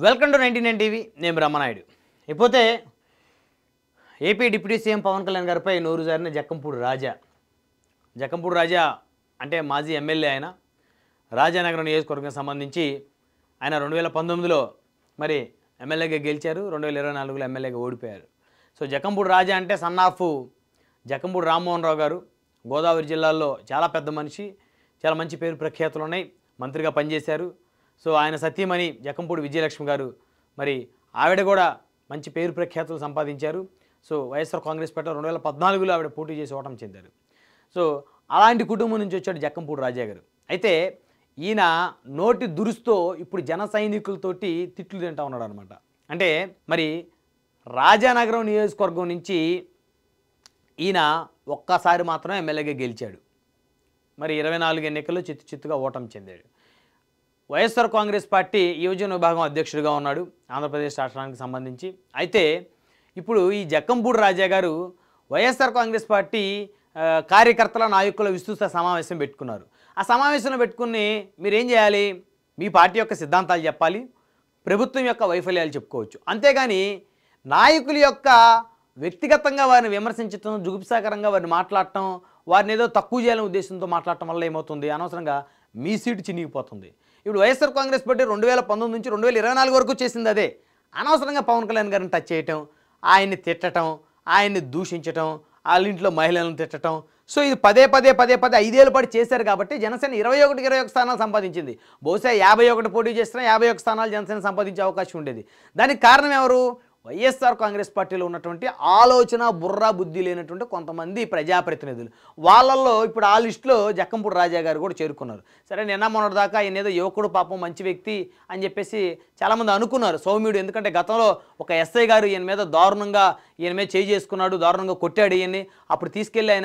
Welcome to 99 TV. నేను బ్రహ్మనాయుడు. ఇకపోతే AP deputy CM Pawan Kalyan గారిపై నోరు జారిన జక్కంపూడి రాజా. జక్కంపూడి రాజా అంటే మాజీ ఎమ్మెల్యే. ఆయన రాజానగరం నియోజకవర్గం సంబంధించి ఆయన 2019లో మరి ఎమ్మెల్యేగా గెలిచారు. 2024లో ఎమ్మెల్యేగా ఓడిపోయారు. సో జక్కంపూడి రాజా అంటే సన్ ఆఫ్ జక్కంపూడి రామ్మోహన్ రావు గారు. గోదావరి జిల్లాలో చాలా పెద్ద మనిషి, చాలా మంచి పేరు ప్రఖ్యాతులు ఉన్నాయి. మంత్రిగా పనిచేశారు. సో ఆయన సతీమణి జక్కంపూడి విజయలక్ష్మి గారు, మరి ఆవిడ కూడా మంచి పేరు ప్రఖ్యాతులు సంపాదించారు. సో వైఎస్ఆర్ కాంగ్రెస్ పార్టీ 2014లో ఆవిడ పోటీ చేసి ఓటమి చెందారు. సో అలాంటి కుటుంబం నుంచి వచ్చాడు జక్కంపూడి రాజా గారు. అయితే ఈయన నోటి దురుస్తో ఇప్పుడు జన సైనికులతోటి తిట్లు తింటా ఉన్నాడు అనమాట. అంటే మరి రాజానగరం నియోజకవర్గం నుంచి ఈయన ఒక్కసారి మాత్రమే ఎమ్మెల్యేగా గెలిచాడు. మరి 24 ఎన్నికల్లో చిత్తుగా ఓటమి చెందాడు. వైఎస్ఆర్ కాంగ్రెస్ పార్టీ యువజన విభాగం అధ్యక్షుడిగా ఉన్నాడు ఆంధ్రప్రదేశ్ రాష్ట్రానికి సంబంధించి. అయితే ఇప్పుడు ఈ జక్కంపూడి రాజా గారు వైఎస్ఆర్ కాంగ్రెస్ పార్టీ కార్యకర్తల నాయకుల విస్తృత సమావేశం పెట్టుకున్నారు. ఆ సమావేశంలో పెట్టుకుని మీరేం చేయాలి? మీ పార్టీ యొక్క సిద్ధాంతాలు చెప్పాలి, ప్రభుత్వం యొక్క వైఫల్యాలు చెప్పుకోవచ్చు. అంతేగాని నాయకుల యొక్క వ్యక్తిగతంగా వారిని విమర్శించడం, జుగుప్సాకరంగా వారిని మాట్లాడటం, వారిని ఏదో తక్కువ చేయాలనే ఉద్దేశంతో మాట్లాడటం వల్ల ఏమవుతుంది? అనవసరంగా మీ సీటు చినిగిపోతుంది. ఇప్పుడు వైఎస్ఆర్ కాంగ్రెస్ పార్టీ 2019 నుంచి 2024 వరకు చేసింది అదే. అనవసరంగా పవన్ కళ్యాణ్ గారిని టచ్ చేయటం, ఆయన్ని తిట్టడం, ఆయన్ని దూషించటం, వాళ్ళ ఇంట్లో మహిళలను తిట్టడం. సో ఇది పదే 5 ఏళ్ళ పాటు చేశారు కాబట్టి జనసేన 21 స్థానాలు సంపాదించింది. బహుశా 51 పోటీ చేసినా 51 స్థానాలు జనసేన సంపాదించే అవకాశం ఉండేది. దానికి కారణం ఎవరు? వైఎస్ఆర్ కాంగ్రెస్ పార్టీలో ఉన్నటువంటి ఆలోచన బుర్రా బుద్ధి లేనటువంటి కొంతమంది ప్రజాప్రతినిధులు. వాళ్ళల్లో ఇప్పుడు ఆ లిస్టులో జక్కంపూడి రాజా గారు కూడా చేరుకున్నారు. సరే, నిన్న మొన్నటి దాకా ఆయన ఏదో యువకుడు, పాపం మంచి వ్యక్తి అని చెప్పేసి చాలామంది అనుకున్నారు, సౌమ్యుడు. ఎందుకంటే గతంలో ఒక ఎస్ఐ గారు ఈయన మీద దారుణంగా చేయి చేసుకున్నాడు, దారుణంగా కొట్టాడు ఈయన్ని. అప్పుడు తీసుకెళ్ళి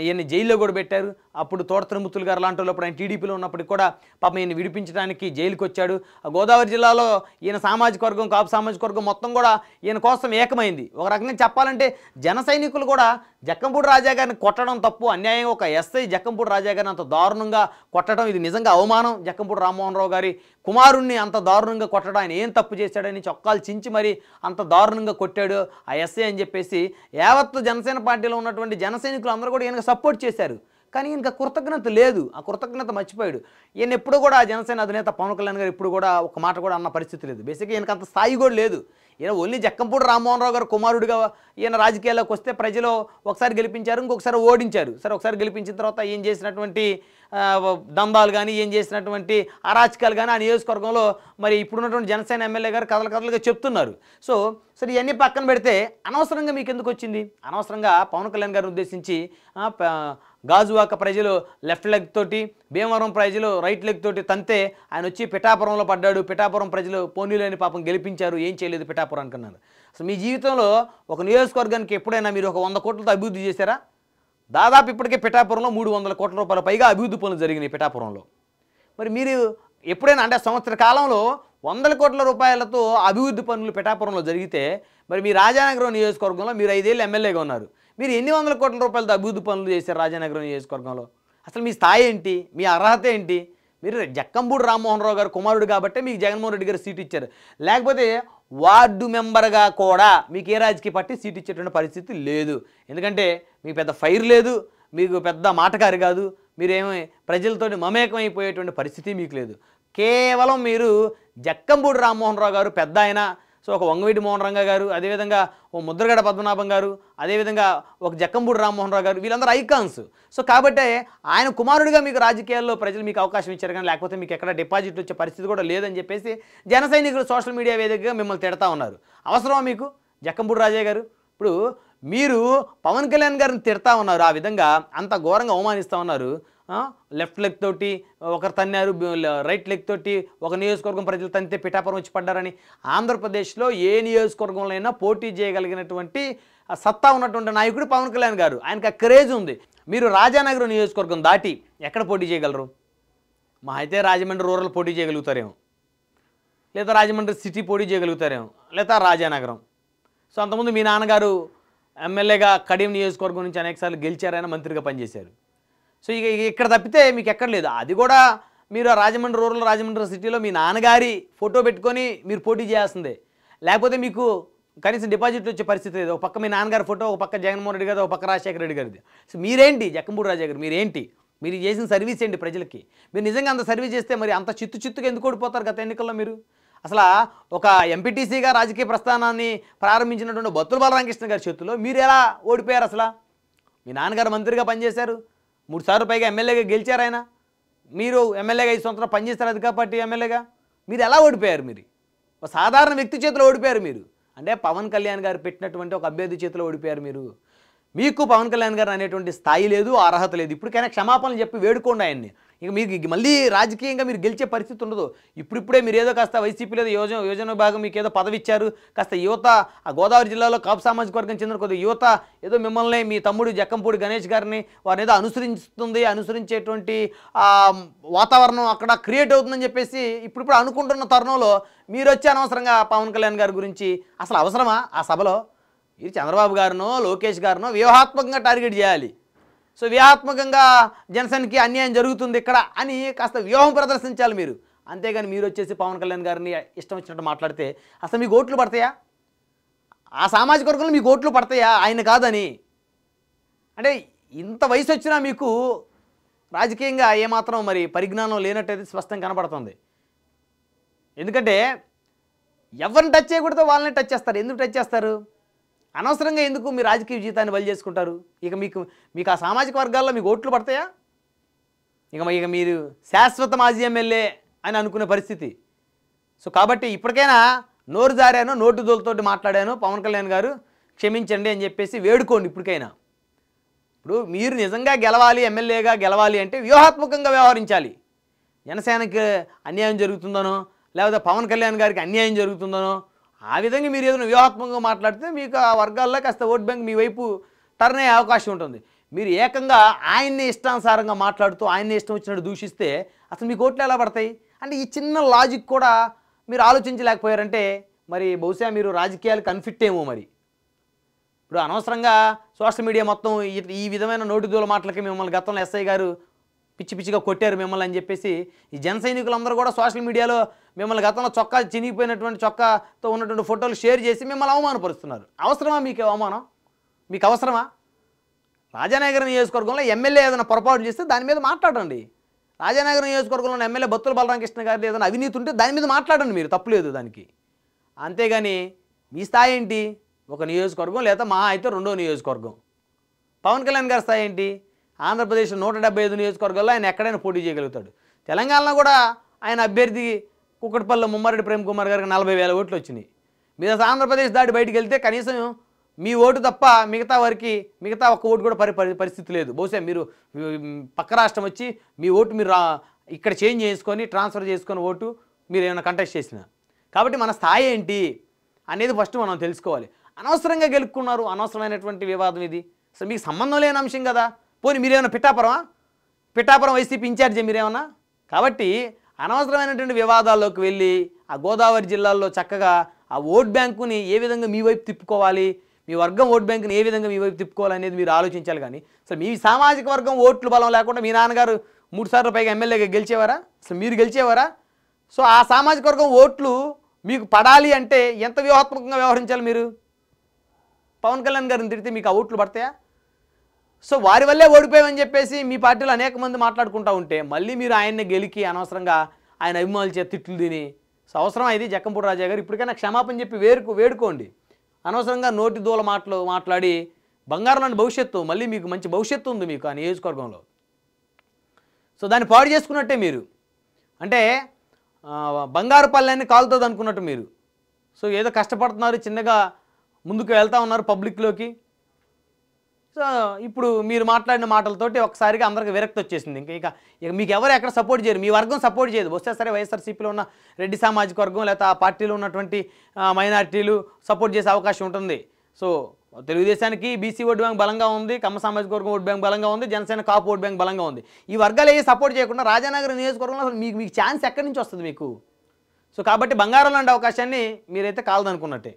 ఈయన్ని జైల్లో కూడా పెట్టారు. అప్పుడు తోట తిరుమతులు గారు లాంటి వాళ్ళు అప్పుడు ఆయన టీడీపీలో ఉన్నప్పటికి కూడా పాపం ఈయన విడిపించడానికి జైలుకి వచ్చాడు. గోదావరి జిల్లాలో ఈయన సామాజిక వర్గం, కాపు సామాజిక వర్గం మొత్తం కూడా ఈయన కోసం ఏకమైంది. ఒక రకంగా చెప్పాలంటే జన సైనికులు కూడా జక్కంపూడి రాజా గారిని కొట్టడం తప్పు, అన్యాయం. ఒక ఎస్ఐ జక్కంపూడి రాజా గారిని అంత దారుణంగా కొట్టడం ఇది నిజంగా అవమానం. జక్కంపూడి రామ్మోహన్ రావు గారి కుమారుణ్ణి అంత దారుణంగా కొట్టడం, ఆయన ఏం తప్పు చేశాడని చొక్కాలు చించి మరి అంత దారుణంగా కొట్టాడు ఆ ఎస్ఐ అని చెప్పేసి యావత్తు జనసేన పార్టీలో ఉన్నటువంటి జన సైనికులు అందరూ కూడా ఈయనకు సపోర్ట్ చేశారు. కానీ ఈయనకు కృతజ్ఞత లేదు, ఆ కృతజ్ఞత మర్చిపోయాడు. ఈయన ఎప్పుడు కూడా జనసేన అధినేత పవన్ కళ్యాణ్ గారు ఇప్పుడు కూడా ఒక మాట కూడా అన్న పరిస్థితి లేదు. బేసిక్గా ఈయనకు అంత స్థాయి కూడా లేదు. ఈయన ఓన్లీ జక్కంపూడి రామ్మోహన్ రావు గారు కుమారుడిగా ఈయన రాజకీయాల్లోకి వస్తే ప్రజలు ఒకసారి గెలిపించారు, ఇంకొకసారి ఓడించారు. సరే, ఒకసారి గెలిపించిన తర్వాత ఏం చేసినటువంటి దందాలు కానీ, ఏం చేసినటువంటి అరాచకాలు కానీ ఆ నియోజకవర్గంలో మరి ఇప్పుడున్నటువంటి జనసేన ఎమ్మెల్యే గారు కథలుగా చెప్తున్నారు. సో ఇవన్నీ పక్కన పెడితే అనవసరంగా మీకు ఎందుకు వచ్చింది? అనవసరంగా పవన్ కళ్యాణ్ గారిని ఉద్దేశించి గాజువాక ప్రజలు లెఫ్ట్ లెగ్ తోటి, భీమవరం ప్రజలు రైట్ లెగ్ తోటి తంతే ఆయన వచ్చి పిఠాపురంలో పడ్డాడు. పిఠాపురం ప్రజలు పోనీలేని పాపం గెలిపించారు, ఏం చేయలేదు పిఠాపురం అనుకున్నారు. అసలు మీ జీవితంలో ఒక నియోజకవర్గానికి ఎప్పుడైనా మీరు ఒక 100 కోట్లతో అభివృద్ధి చేశారా? దాదాపు ఇప్పటికే పిఠాపురంలో 300 కోట్ల రూపాయల పైగా అభివృద్ధి పనులు జరిగినాయి పిఠాపురంలో. మరి మీరు ఎప్పుడైనా అంటే సంవత్సర కాలంలో 100 కోట్ల రూపాయలతో అభివృద్ధి పనులు పిఠాపురంలో జరిగితే, మరి మీ రాజానగరం నియోజకవర్గంలో మీరు 5 ఏళ్ళు ఎమ్మెల్యేగా ఉన్నారు. మీరు ఎన్ని 100 కోట్ల రూపాయలతో అభివృద్ధి పనులు చేశారు రాజానగరం నియోజకవర్గంలో? అసలు మీ స్థాయి ఏంటి? మీ అర్హత ఏంటి? మీరు జక్కంపూడి రామ్మోహన్ రావు గారు కుమారుడు కాబట్టి మీకు జగన్మోహన్ రెడ్డి గారు సీట్ ఇచ్చారు. లేకపోతే వార్డు మెంబర్గా కూడా మీకు ఏ రాజకీయ పార్టీ సీట్ ఇచ్చేటువంటి పరిస్థితి లేదు. ఎందుకంటే మీకు పెద్ద ఫైర్ లేదు, మీకు పెద్ద మాటకారి కాదు, మీరేమీ ప్రజలతో మమేకమైపోయేటువంటి పరిస్థితి మీకు లేదు. కేవలం మీరు జక్కంపూడి రామ్మోహన్ రావు గారు పెద్ద ఆయన, సో ఒక వంగవీటి మోహన్ రంగ గారు, అదేవిధంగా ఓ ముద్రగడ పద్మనాభం గారు, అదేవిధంగా ఒక జక్కంపూడి రామ్మోహన్ రావు గారు, వీళ్ళందరూ ఐకాన్స్. సో కాబట్టి ఆయన కుమారుడిగా మీకు రాజకీయాల్లో ప్రజలు మీకు అవకాశం ఇచ్చారు, కానీ లేకపోతే మీకు ఎక్కడ డిపాజిట్ వచ్చే పరిస్థితి కూడా లేదని చెప్పేసి జన సైనికులు సోషల్ మీడియా వేదికగా మిమ్మల్ని తిడతా ఉన్నారు. అవసరమా మీకు జక్కంపూడి రాజా గారు? ఇప్పుడు మీరు పవన్ కళ్యాణ్ గారిని తిడతా ఉన్నారు, ఆ విధంగా అంత ఘోరంగా అవమానిస్తూ ఉన్నారు. లెఫ్ట్ లెగ్ తోటి ఒకరు తన్నారు, రైట్ లెగ్ తోటి ఒక నియోజకవర్గం ప్రజలు తంతే పిఠాపురం వచ్చి పడ్డారని. ఆంధ్రప్రదేశ్లో ఏ నియోజకవర్గంలో అయినా పోటీ చేయగలిగినటువంటి సత్తా ఉన్నటువంటి నాయకుడు పవన్ కళ్యాణ్ గారు. ఆయనకు ఆ క్రేజ్ ఉంది. మీరు రాజానగరం నియోజకవర్గం దాటి ఎక్కడ పోటీ చేయగలరు? మా అయితే రాజమండ్రి రూరల్ పోటీ చేయగలుగుతారేమో, లేదా రాజమండ్రి సిటీ పోటీ చేయగలుగుతారేమో, లేదా రాజానగరం. సో అంతకుముందు మీ నాన్నగారు ఎమ్మెల్యేగా కడియం నియోజకవర్గం నుంచి అనేకసార్లు గెలిచారైనా మంత్రిగా పనిచేశారు. సో ఇక ఇక్కడ తప్పితే మీకు ఎక్కడ లేదు. అది కూడా మీరు ఆ రాజమండ్రి రూరల్ రాజమండ్రి సిటీలో మీ నాన్నగారి ఫోటో పెట్టుకొని మీరు పోటీ చేయాల్సిందే. లేకపోతే మీకు కనీసం డిపాజిట్ వచ్చే పరిస్థితి లేదు. ఒక పక్క మీ నాన్నగారి ఫోటో, ఒక పక్క జగన్మోహన్ రెడ్డి గారు, ఒక పక్క రాజశేఖర రెడ్డి గారిది. సో మీరేంటి జక్కంపూడి రాజా గారు, మీరేంటి? మీరు చేసిన సర్వీస్ ఏంటి ప్రజలకి? మీరు నిజంగా అంత సర్వీస్ చేస్తే మరి అంత చిత్తుగా ఎందుకు ఓడిపోతారు గత ఎన్నికల్లో మీరు? అసలు ఒక ఎంపీటీసీగా రాజకీయ ప్రస్థానాన్ని ప్రారంభించినటువంటి బత్తుల బలరామకృష్ణ గారి చేతుల్లో మీరు ఎలా ఓడిపోయారు అసలు? మీ నాన్నగారు మంత్రిగా పనిచేశారు, 3 సార్లు పైగా ఎమ్మెల్యేగా గెలిచారు ఆయన. మీరు ఎమ్మెల్యేగా 5 సంవత్సరాలు పనిచేస్తారు అధికార పార్టీ ఎమ్మెల్యేగా. మీరు ఎలా ఓడిపోయారు? మీరు ఒక సాధారణ వ్యక్తి చేతిలో ఓడిపోయారు మీరు. అంటే పవన్ కళ్యాణ్ గారు పెట్టినటువంటి ఒక అభ్యర్థి చేతిలో ఓడిపోయారు మీరు. మీకు పవన్ కళ్యాణ్ గారు అనేటువంటి స్థాయి లేదు, అర్హత లేదు. ఇప్పటికైనా క్షమాపణలు చెప్పి వేడుకోండి ఆయన్ని. ఇక మీకు మళ్ళీ రాజకీయంగా మీరు గెలిచే పరిస్థితి ఉండదు. ఇప్పుడిప్పుడే మీరు ఏదో కాస్త వైసీపీ లేదా యోజన విభాగం మీకు ఏదో పదవి ఇచ్చారు, కాస్త యువత ఆ గోదావరి జిల్లాలో కాపు సామాజిక వర్గం చెందిన కొద్ది యువత ఏదో మిమ్మల్ని, మీ తమ్ముడు జక్కంపూడి గణేష్ గారిని వారిని ఏదో అనుసరించేటువంటి వాతావరణం అక్కడ క్రియేట్ అవుతుందని చెప్పేసి ఇప్పుడు అనుకుంటున్న తరుణంలో మీరు వచ్చి అనవసరంగా పవన్ కళ్యాణ్ గారి గురించి అసలు అవసరమా ఆ సభలో? ఇది చంద్రబాబు గారినో లోకేష్ గారినో వ్యూహాత్మకంగా టార్గెట్ చేయాలి. సో వ్యూహాత్మకంగా జనసేనకి అన్యాయం జరుగుతుంది ఇక్కడ అని కాస్త వ్యూహం ప్రదర్శించాలి మీరు. అంతేగాని మీరు వచ్చేసి పవన్ కళ్యాణ్ గారిని ఇష్టం వచ్చినట్టు మాట్లాడితే అసలు మీకు ఓట్లు పడతాయా? ఆ సామాజిక వర్గంలో మీకు ఓట్లు పడతాయా ఆయన కాదని? అంటే ఇంత వయసు వచ్చినా మీకు రాజకీయంగా ఏమాత్రం మరి పరిజ్ఞానం లేనట్టయితే స్పష్టంగా కనపడుతుంది. ఎందుకంటే ఎవరిని టచ్ చేయకూడదో వాళ్ళని టచ్ చేస్తారు. ఎందుకు టచ్ చేస్తారు? అనవసరంగా ఎందుకు మీ రాజకీయ జీవితాన్ని బలి చేసుకుంటారు? ఇక మీకు ఆ సామాజిక వర్గాల్లో మీకు ఓట్లు పడతాయా? ఇక మీరు శాశ్వత మాజీ ఎమ్మెల్యే అని అనుకునే పరిస్థితి. సో కాబట్టి ఇప్పటికైనా నోరు జారాను, నోటు దోలతోటి మాట్లాడాను, పవన్ కళ్యాణ్ గారు క్షమించండి అని చెప్పేసి వేడుకోండి ఇప్పటికైనా. ఇప్పుడు మీరు నిజంగా గెలవాలి, ఎమ్మెల్యేగా గెలవాలి అంటే వ్యూహాత్మకంగా వ్యవహరించాలి. జనసేనకి అన్యాయం జరుగుతుందనో లేకపోతే పవన్ కళ్యాణ్ గారికి అన్యాయం జరుగుతుందనో ఆ విధంగా మీరు ఏదైనా వ్యూహాత్మకంగా మాట్లాడితే మీకు ఆ వర్గాల్లో కాస్త ఓట్ బ్యాంక్ మీ వైపు టర్న్ అయ్యే అవకాశం ఉంటుంది. మీరు ఏకంగా ఆయన్ని ఇష్టానుసారంగా మాట్లాడుతూ ఆయన్ని ఇష్టం వచ్చినట్టు దూషిస్తే అసలు మీకు ఓట్లు ఎలా పడతాయి? అంటే ఈ చిన్న లాజిక్ కూడా మీరు ఆలోచించలేకపోయారంటే మరి బహుశా మీరు రాజకీయాలకు అన్ఫిట్ ఏమో. మరి ఇప్పుడు అనవసరంగా సోషల్ మీడియా మొత్తం ఈ విధమైన నోటిదూల మాటలకి మిమ్మల్ని గతంలో ఎస్ఐ గారు పిచ్చిగా కొట్టారు మిమ్మల్ని అని చెప్పేసి ఈ జన సైనికులందరూ కూడా సోషల్ మీడియాలో మిమ్మల్ని గతంలో చొక్కా చినిగిపోయినటువంటి చొక్కాతో ఉన్నటువంటి ఫోటోలు షేర్ చేసి మిమ్మల్ని అవమానపరుస్తున్నారు. అవసరమా మీకు అవమానం? మీకు అవసరమా? రాజానగర్ నియోజకవర్గంలో ఎమ్మెల్యే ఏదైనా పొరపాటు చేస్తే దాని మీద మాట్లాడండి. రాజానగర్ నియోజకవర్గంలో ఎమ్మెల్యే బత్తుల బలరామకృష్ణ గారి ఏదైనా అవినీతి ఉంటే దాని మీద మాట్లాడండి, మీరు తప్పులేదు దానికి. అంతేగాని మీ స్థాయి ఏంటి? ఒక నియోజకవర్గం లేదా మహా అయితే 2వ నియోజకవర్గం. పవన్ కళ్యాణ్ గారి స్థాయి ఏంటి? ఆంధ్రప్రదేశ్ 175 నియోజకవర్గాల్లో ఆయన ఎక్కడైనా పోటీ చేయగలుగుతాడు. తెలంగాణలో కూడా ఆయన అభ్యర్థి కుక్కటిపల్లి ముమ్మారెడ్డి ప్రేమ్ కుమార్ గారికి 40,000 ఓట్లు వచ్చినాయి. మీరు ఆంధ్రప్రదేశ్ దాటి బయటికి వెళ్తే కనీసం మీ ఓటు తప్ప మిగతా ఒక్క ఓటు కూడా పరిస్థితి లేదు. బహుశా మీరు పక్క రాష్ట్రం వచ్చి మీ ఓటు మీరు ఇక్కడ చేంజ్ చేసుకొని ట్రాన్స్ఫర్ చేసుకొని ఓటు మీరు ఏమైనా కంటెస్ట్ చేసిన. కాబట్టి మన స్థాయి ఏంటి అనేది ఫస్ట్ మనం తెలుసుకోవాలి. అనవసరంగా గెలుక్కున్నారు, అనవసరమైనటువంటి వివాదం ఇది. అసలు మీకు సంబంధం లేని అంశం కదా. పోనీ మీరేమైనా పిఠాపురం వైసీపీ ఇన్ఛార్జే మీరేమన్నా? కాబట్టి అనవసరమైనటువంటి వివాదాల్లోకి వెళ్ళి ఆ గోదావరి జిల్లాల్లో చక్కగా ఆ ఓట్ బ్యాంకుని ఏ విధంగా మీ వైపు తిప్పుకోవాలి, మీ వర్గం ఓట్ బ్యాంకుని ఏ విధంగా మీ వైపు తిప్పుకోవాలి అనేది మీరు ఆలోచించాలి. కానీ అసలు మీ సామాజిక వర్గం ఓట్లు బలం లేకుండా మీ నాన్నగారు 3 సార్లు పైగా ఎమ్మెల్యేగా గెలిచేవారా? అసలు మీరు గెలిచేవారా? సో ఆ సామాజిక వర్గం ఓట్లు మీకు పడాలి అంటే ఎంత వ్యూహాత్మకంగా వ్యవహరించాలి మీరు? పవన్ కళ్యాణ్ గారిని తిడితే మీకు ఆ ఓట్లు పడతాయా? సో వారి వల్లే ఓడిపోయామని చెప్పేసి మీ పార్టీలో అనేక మంది మాట్లాడుకుంటూ ఉంటే మళ్ళీ మీరు ఆయన్ని గెలికి అనవసరంగా ఆయన అభిమానులు చేత తిట్లు తిని సో అవసరం ఇది జక్కంపూడి రాజా గారు ఇప్పటికైనా క్షమాపణ చెప్పి వేడుకోండి. అనవసరంగా నోటి దూల మాటలు మాట్లాడి బంగారం లాంటి భవిష్యత్తు, మళ్ళీ మీకు మంచి భవిష్యత్తు ఉంది మీకు ఆ నియోజకవర్గంలో. సో దాన్ని పాడు చేసుకున్నట్టే మీరు. అంటే బంగారు పల్లెన్ని కాలుతుంది అనుకున్నట్టు మీరు. సో ఏదో కష్టపడుతున్నారు, చిన్నగా ముందుకు వెళ్తూ ఉన్నారు పబ్లిక్లోకి. సో ఇప్పుడు మీరు మాట్లాడిన మాటలతోటి ఒకసారిగా అందరికి విరక్తి వచ్చేసింది. ఇక మీకు ఎవరు ఎక్కడ సపోర్ట్ చేయరు, మీ వర్గం సపోర్ట్ చేయదు. వస్తే సరే వైఎస్ఆర్సీపీలో ఉన్న రెడ్డి సామాజిక వర్గం లేదా ఆ పార్టీలో ఉన్నటువంటి మైనార్టీలు సపోర్ట్ చేసే అవకాశం ఉంటుంది. సో తెలుగుదేశానికి బీసీ ఓట్ బ్యాంక్ బలంగా ఉంది, కమ్మ సామాజిక వర్గం ఓట్ బ్యాంక్ బలంగా ఉంది, జనసేన కాపు ఓట్ బ్యాంక్ బలంగా ఉంది. ఈ వర్గాలు ఏ సపోర్ట్ చేయకుండా రాజానగర్ నియోజకవర్గంలో మీకు ఛాన్స్ ఎక్కడి నుంచి వస్తుంది మీకు? సో కాబట్టి బంగారం లాంటి అవకాశాన్ని మీరైతే కాలదనుకున్నట్టే.